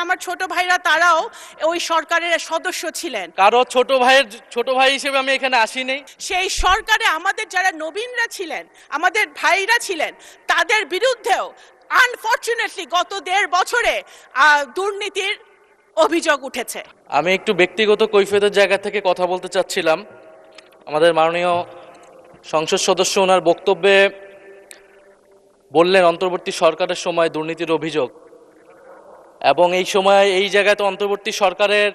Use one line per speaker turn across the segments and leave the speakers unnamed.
আমার ছোট ভাইরা, তারাও ওই সরকারের সদস্য ছিলেন।
কারো ছোট ভাই হিসেবে আমি এখানে আসিনি।
সেই সরকারে আমাদের যারা নবীনরা ছিলেন, আমাদের ভাইরা ছিলেন, তাদের বিরুদ্ধেও আনফরচুনেটলি গত 1.5 বছরে দুর্নীতির অভিযোগ উঠেছে।
আমি একটু ব্যক্তিগত কৈফিয়তের জায়গা থেকে কথা বলতে চাচ্ছিলাম। আমাদের মাননীয় সংসদ সদস্য ওনার বক্তব্যে বললেন অন্তর্বর্তী সরকারের সময় দুর্নীতির অভিযোগ, এবং এই সময় এই জায়গায় তো অন্তর্বর্তী সরকারের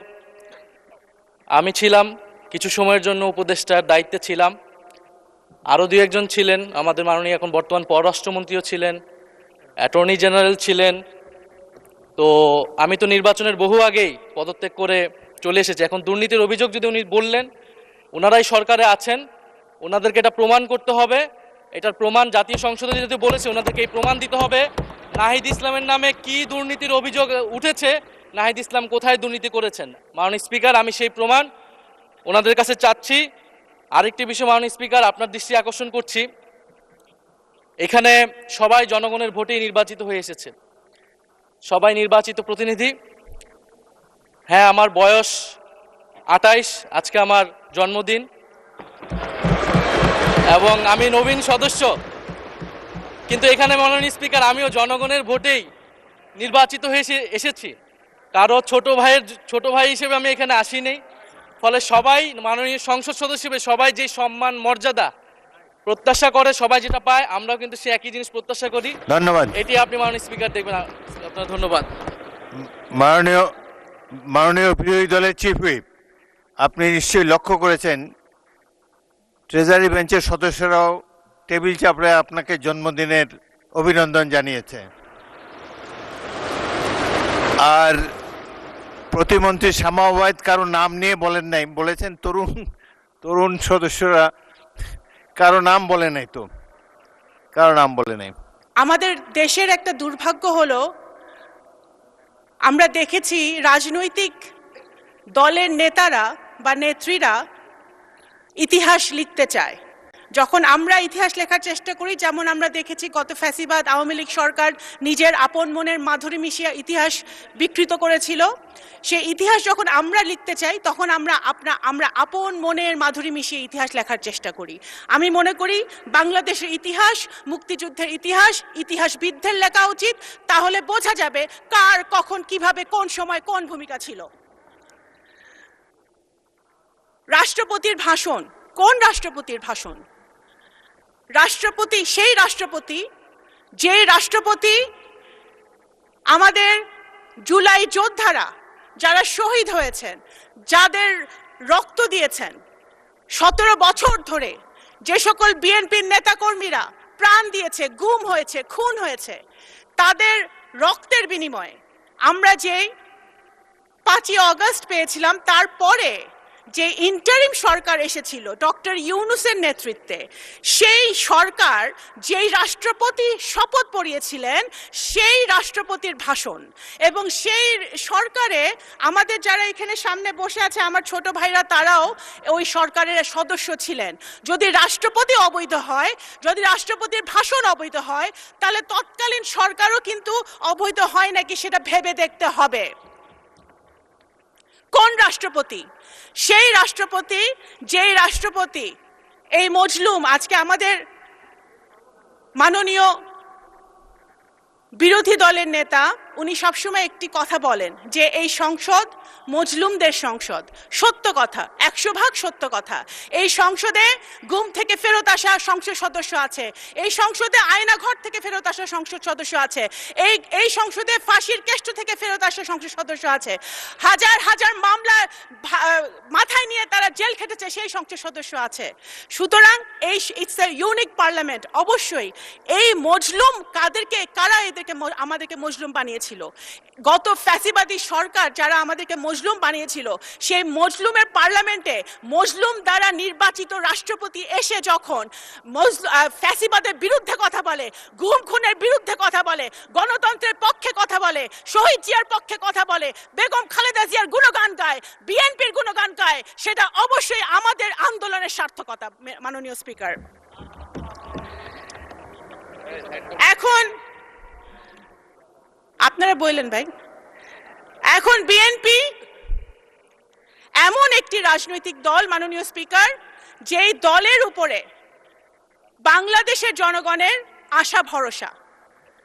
আমি ছিলাম, কিছু সময়ের জন্য উপদেষ্টার দায়িত্বে ছিলাম, আরও 2-1 জন ছিলেন, আমাদের মাননীয় এখন বর্তমান পররাষ্ট্রমন্ত্রীও ছিলেন, অ্যাটর্নি জেনারেল ছিলেন। তো আমি তো নির্বাচনের বহু আগেই পদত্যাগ করে চলে এসেছি। এখন দুর্নীতির অভিযোগ যদি উনি বললেন, ওনারাই সরকারে আছেন, ওনাদেরকে এটা প্রমাণ করতে হবে। এটার প্রমাণ জাতীয় সংসদে যদি বলেছে, ওনাদেরকে এই প্রমাণ দিতে হবে নাহিদ ইসলামের নামে কি দুর্নীতির অভিযোগ উঠেছে, নাহিদ ইসলাম কোথায় দুর্নীতি করেছেন। মাননীয় স্পিকার, আমি সেই প্রমাণ ওনাদের কাছে চাচ্ছি। আরেকটি বিষয় মাননীয় স্পিকার, আপনার দৃষ্টি আকর্ষণ করছি, এখানে সবাই জনগণের ভোটেই নির্বাচিত হয়ে এসেছে, সবাই নির্বাচিত প্রতিনিধি। হ্যাঁ, আমার বয়স 28, আজকে আমার জন্মদিন, এবং আমি নবীন সদস্য, কিন্তু এখানে মাননীয় স্পিকার আমিও জনগণের ভোটেই নির্বাচিত হয়ে এসেছি। কারো ছোট ভাই হিসেবে আমি এখানে আসিনি। ফলে সবাই মাননীয় সংসদ সদস্য হিসেবে সবাই যে সম্মান মর্যাদা প্রত্যাশা করে, সবাই যেটা পায়, আমরাও কিন্তু সে একই জিনিস প্রত্যাশা করি।
ধন্যবাদ।
এটি আপনি মাননীয় স্পিকার দেখবেন। আপনার ধন্যবাদ।
মাননীয় বিরোধী দলের চিফ হুইপ, আপনি নিশ্চয়ই লক্ষ্য করেছেন ট্রেজারি বেঞ্চের সদস্যরাও টেবিল চাপড়ে আপনাকে জন্মদিনের অভিনন্দন জানিয়েছে। আর প্রতিমন্ত্রী শামা ওবায়েদ কারো নাম নিয়ে বলেন নাই, বলেছেন তরুণ সদস্যরা, কারো নাম বলে নাই, তো কারো নাম বলে নাই।
আমাদের দেশের একটা দুর্ভাগ্য হলো, আমরা দেখেছি রাজনৈতিক দলের নেতারা বা নেত্রীরা ইতিহাস লিখতে চায়। যখন আমরা ইতিহাস লেখার চেষ্টা করি, যেমন আমরা দেখেছি গত ফ্যাসিবাদ আওয়ামী লীগ সরকার নিজের আপন মনের মাধুরী মিশিয়ে ইতিহাস বিকৃত করেছিল, সেই ইতিহাস যখন আমরা লিখতে চাই, তখন আমরা আপন মনের মাধুরী মিশিয়ে ইতিহাস লেখার চেষ্টা করি। আমি মনে করি বাংলাদেশের ইতিহাস, মুক্তিযুদ্ধের ইতিহাসবিদদের লেখা উচিত, তাহলে বোঝা যাবে কার কখন কিভাবে কোন সময় কোন ভূমিকা ছিল। রাষ্ট্রপতির ভাষণ, কোন রাষ্ট্রপতির ভাষণ? রাষ্ট্রপতি সেই রাষ্ট্রপতি যে রাষ্ট্রপতি আমাদের জুলাই যোদ্ধারা যারা শহীদ হয়েছেন, যাদের রক্ত দিয়েছেন 17 বছর ধরে, যে সকল বিএনপির নেতাকর্মীরা প্রাণ দিয়েছে, গুম হয়েছে, খুন হয়েছে, তাদের রক্তের বিনিময়ে আমরা যে 5ই আগস্ট পেয়েছিলাম, তারপরে যে ইন্টারিম সরকার এসেছিল ডক্টর ইউনূসের নেতৃত্বে, সেই সরকার যেই রাষ্ট্রপতি শপথ পড়িয়েছিলেন, সেই রাষ্ট্রপতির ভাষণ, এবং সেই সরকারে আমাদের যারা এখানে সামনে বসে আছে আমার ছোট ভাইরা, তারাও ওই সরকারের সদস্য ছিলেন। যদি রাষ্ট্রপতি অবৈধ হয়, যদি রাষ্ট্রপতির ভাষণ অবৈধ হয়, তাহলে তৎকালীন সরকারও কিন্তু অবৈধ হয় নাকি সেটা ভেবে দেখতে হবে। কোন রাষ্ট্রপতি? সেই রাষ্ট্রপতি যেই রাষ্ট্রপতি এই মজলুম, আজকে আমাদের মাননীয় বিরোধী দলের নেতা উনি সবসময় একটি কথা বলেন যে এই সংসদ মজলুমদের সংসদ। সত্য কথা, 100% সত্য কথা। এই সংসদে গুম থেকে ফেরত আসা সংসদ সদস্য আছে, এই সংসদে আয়নাঘর থেকে ফেরত আসা সংসদ সদস্য আছে, এই সংসদে ফাঁসির কেষ্ট থেকে ফেরত আসা সংসদ সদস্য আছে, হাজার হাজার মামলা মাথায় নিয়ে তারা জেল খেটেছে সেই সংসদ সদস্য আছে। সুতরাং এই ইটস এ ইউনিক পার্লামেন্ট। অবশ্যই এই মজলুম কারা আমাদেরকে মজলুম বানিয়েছিল? গত ফ্যাসিবাদী সরকার যারা আমাদেরকে মজলুম বানিয়েছিল, সেই মজলুমের পার্লামেন্টে মজলুম দ্বারা নির্বাচিত রাষ্ট্রপতি এসে যখন ফ্যাসিবাদের বিরুদ্ধে কথা বলে, গুম খুনের বিরুদ্ধে কথা বলে, গণতন্ত্রের পক্ষে কথা বলে, শহীদ জিয়ার পক্ষে কথা বলে, বেগম খালেদা জিয়ার গুণগান গায়, বিএনপির গুণগান গায়, সেটা অবশ্যই আমাদের আন্দোলনের সার্থকতা। মাননীয় স্পিকার, এখন আপনারা বললেন ভাই, এখন বিএনপি এমন একটি রাজনৈতিক দল মাননীয় স্পিকার, যেই দলের উপরে বাংলাদেশের জনগণের আশা ভরসা।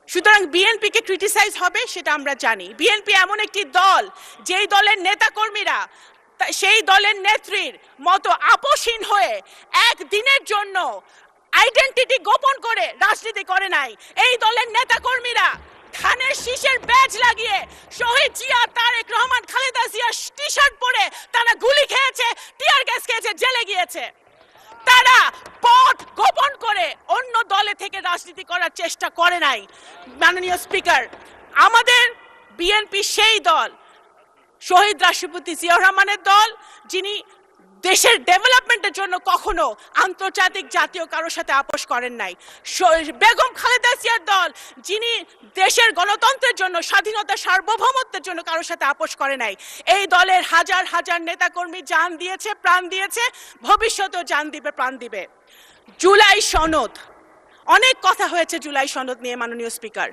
সুতরাং বিএনপিকে ক্রিটিসাইজ হবে সেটা আমরা জানি। বিএনপি এমন একটি দল যেই দলের নেতাকর্মীরা সেই দলের নেত্রীর মতো আপোষহীন হয়ে একদিনের জন্য আইডেন্টিটি গোপন করে রাজনীতি করে নাই। এই দলের নেতাকর্মীরা ধানের শীষের ব্যাজ লাগিয়ে শহীদ জিয়া, তারেক রহমান, খালেদা জিয়ার টি শার্ট পরে তারা গুলি খেয়েছে, টিয়ার গ্যাস খেয়েছে, জেলে গিয়েছে। তারা পথ গোপন করে অন্য দলে থেকে রাজনীতি করার চেষ্টা করে নাই। মাননীয় স্পিকার, আমাদের বিএনপি সেই দল, শহীদ রাষ্ট্রপতি জিয়াউর রহমানের দল, যিনি দেশের ডেভেলপমেন্টের জন্য কখনো আন্তর্জাতিক জাতীয় কারোর সাথে আপোষ করেন নাই। বেগম খালেদা জিয়ার দল, যিনি দেশের গণতন্ত্রের জন্য, স্বাধীনতা, সার্বভৌমত্বের জন্য কারোর সাথে আপোষ করে নাই। এই দলের হাজার হাজার নেতাকর্মী জান দিয়েছে, প্রাণ দিয়েছে, ভবিষ্যতেও জান দিবে, প্রাণ দিবে। জুলাই সনদ, অনেক কথা হয়েছে জুলাই সনদ নিয়ে মাননীয় স্পিকার।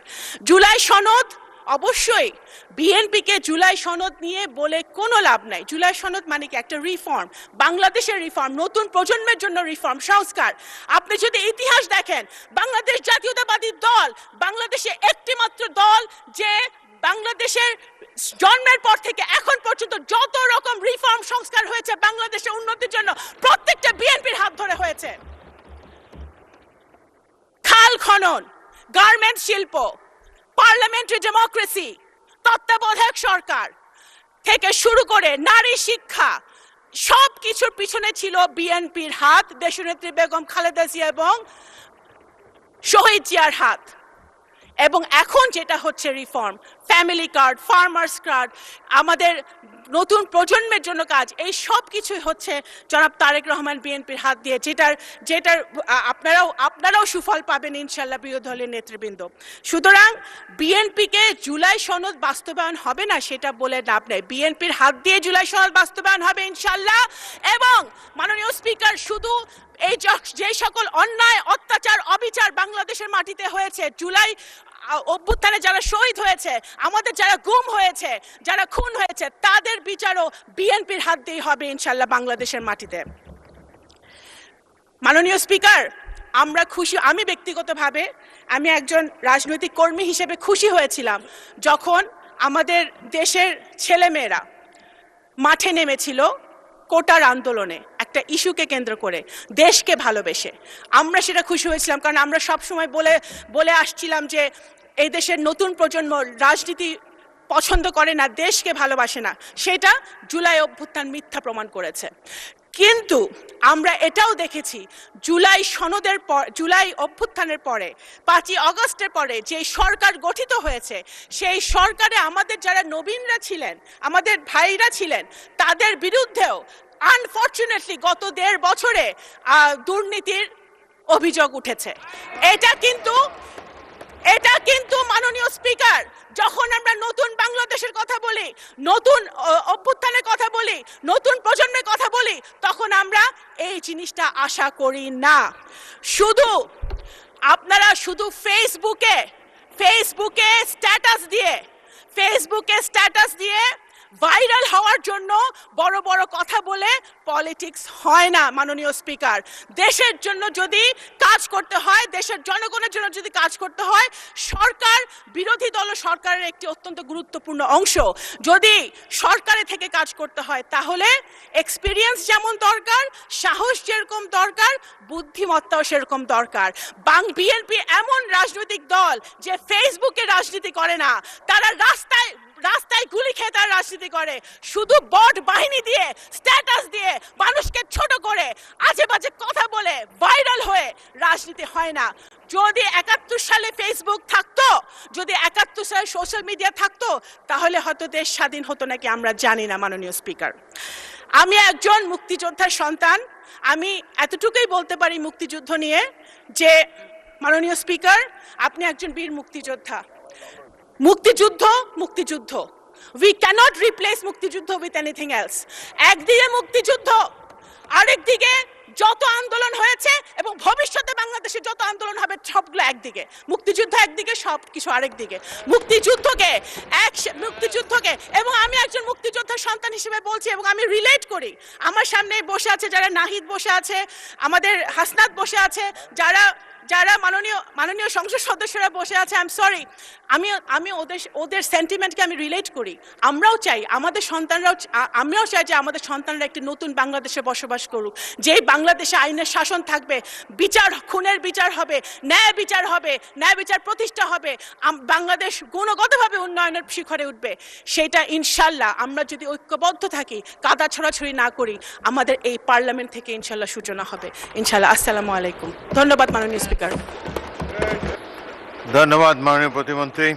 জুলাই সনদ, অবশ্যই বিএনপিকে জুলাই সনদ নিয়ে বলে কোনো লাভ নাই। জুলাই সনদ মানে কি? একটা রিফর্ম, বাংলাদেশের রিফর্ম, নতুন প্রজন্মের জন্য রিফর্ম, সংস্কার। আপনি যদি ইতিহাস দেখেন, বাংলাদেশ জাতীয়তাবাদী দল বাংলাদেশে একটি মাত্র দল যে বাংলাদেশের জন্মের পর থেকে এখন পর্যন্ত যত রকম রিফর্ম, সংস্কার হয়েছে বাংলাদেশের উন্নতির জন্য, প্রত্যেকটা বিএনপির হাত ধরে হয়েছে। খাল খনন, গার্মেন্টস শিল্প, পার্লামেন্টারি ডেমোক্রেসি, তত্ত্বাবধায়ক সরকার থেকে শুরু করে নারী শিক্ষা, সব কিছুর পিছনে ছিল বিএনপির হাত, দেশনেত্রী বেগম খালেদা জিয়া এবং শহীদ জিয়ার হাত। এবং এখন যেটা হচ্ছে reform, family card, farmers card, আমাদের নতুন প্রজন্মের জন্য কাজ, এই সব কিছুই হচ্ছে জনাব তারেক রহমান বিএনপির হাত দিয়ে, যেটার আপনারাও সুফল পাবেন ইনশাল্লাহ বিরোধী দলের নেতৃবৃন্দ। সুতরাং বিএনপিকে জুলাই সনদ বাস্তবায়ন হবে না সেটা বলে লাভ নেই। বিএনপির হাত দিয়ে জুলাই সনদ বাস্তবায়ন হবে ইনশাল্লাহ। এবং মাননীয় স্পিকার, শুধু এই যে সকল অন্যায়, অত্যাচার, অবিচার বাংলাদেশের মাটিতে হয়েছে, জুলাই অভ্যুত্থানে যারা শহীদ হয়েছে, আমাদের যারা গুম হয়েছে, যারা খুন হয়েছে, তাদের বিচারও বিএনপির হাত দিয়েই হবে ইনশাল্লাহ বাংলাদেশের মাটিতে। মাননীয় স্পিকার, আমরা খুশি, আমি ব্যক্তিগতভাবে আমি একজন রাজনৈতিক কর্মী হিসেবে খুশি হয়েছিলাম যখন আমাদের দেশের ছেলেমেয়েরা মাঠে নেমেছিল কোটার আন্দোলনে, একটা ইস্যুকে কেন্দ্র করে, দেশকে ভালোবেসে। আমরা সেটা খুশি হয়েছিলাম, কারণ আমরা সবসময় বলে আসছিলাম যে এই দেশের নতুন প্রজন্ম রাজনীতি পছন্দ করে না, দেশকে ভালোবাসে না। সেটা জুলাই অভ্যুত্থান মিথ্যা প্রমাণ করেছে। কিন্তু আমরা এটাও দেখেছি জুলাই সনদের পর, জুলাই অভ্যুত্থানের পরে, 5ই আগস্টের পরে যে সরকার গঠিত হয়েছে, সেই সরকারে আমাদের যারা নবীনরা ছিলেন, আমাদের ভাইরা ছিলেন, তাদের বিরুদ্ধেও আনফরচুনেটলি গত 1.5 বছরে দুর্নীতির অভিযোগ উঠেছে। এটা কিন্তু মাননীয় স্পিকার, যখন আমরা নতুন বাংলাদেশের কথা বলি, নতুন অভ্যুত্থানের কথা বলি, নতুন প্রজন্মের কথা বলি, তখন আমরা এই জিনিসটা আশা করি না। আপনারা শুধু ফেসবুকে স্ট্যাটাস দিয়ে ভাইরাল হওয়ার জন্য বড় বড় কথা বলে পলিটিক্স হয় না মাননীয় স্পিকার। দেশের জন্য যদি কাজ করতে হয়, দেশের জনগণের জন্য যদি কাজ করতে হয়, সরকার, বিরোধী দল সরকারের একটি অত্যন্ত গুরুত্বপূর্ণ অংশ, যদি সরকারে থেকে কাজ করতে হয়, তাহলে এক্সপিরিয়েন্স যেমন দরকার, সাহস যেরকম দরকার, বুদ্ধিমত্তাও সেরকম দরকার। বিএনপি এমন রাজনৈতিক দল যে ফেসবুকে রাজনীতি করে না, তারা রাস্তায় গুলি খেয়ে তারা রাজনীতি করে, শুধু বট বাহিনী দিয়ে, স্ট্যাটাস দিয়ে, মানুষকে ছোট করে, আজে বাজে কথা বলে, ভাইরাল হয়ে রাজনীতি হয় না। যদি 71 সালে ফেসবুক থাকতো, যদি 71 সালে সোশ্যাল মিডিয়া থাকতো, তাহলে হয়তো দেশ স্বাধীন হতো নাকি আমরা জানি না মাননীয় স্পিকার। আমি একজন মুক্তিযোদ্ধার সন্তান, আমি এতটুকুই বলতে পারি মুক্তিযুদ্ধ নিয়ে যে মাননীয় স্পিকার, আপনি একজন বীর মুক্তিযোদ্ধা। মুক্তিযুদ্ধ we cannot replace মুক্তিযুদ্ধ with anything else। একদিকে মুক্তিযুদ্ধ, আরেকদিকে যত আন্দোলন হয়েছে এবং ভবিষ্যতে বাংলাদেশে যত আন্দোলন হবে সবগুলো একদিকে, মুক্তিযুদ্ধ একদিকে, সব কিছু আরেকদিকে। মুক্তিযুদ্ধকে এবং আমি একজন মুক্তিযোদ্ধার সন্তান হিসেবে বলছি এবং আমি রিলেট করি। আমার সামনে বসে আছে যারা, নাহিদ বসে আছে, আমাদের হাসনাত বসে আছে, যারা মাননীয় সংসদ সদস্যরা বসে আছে, আই এম সরি, আমি ওদের সেন্টিমেন্টকে আমি রিলেট করি। আমরাও চাই আমাদের সন্তানরাও, আমিও চাই যে আমাদের সন্তানরা একটি নতুন বাংলাদেশে বসবাস করুক, যেই বাংলাদেশে আইনের শাসন থাকবে, খুনের বিচার হবে, ন্যায় বিচার প্রতিষ্ঠা হবে, বাংলাদেশ গুণগতভাবে উন্নয়নের শিখরে উঠবে। সেটা ইনশাল্লাহ আমরা যদি ঐক্যবদ্ধ থাকি, কাদা ছড়াছড়ি না করি, আমাদের এই পার্লামেন্ট থেকে ইনশাল্লাহ সূচনা হবে ইনশাল্লাহ। আসসালামু আলাইকুম। ধন্যবাদ মাননীয় স্পিকার।
ধন্যবাদ মাননীয় প্রতিমন্ত্রী।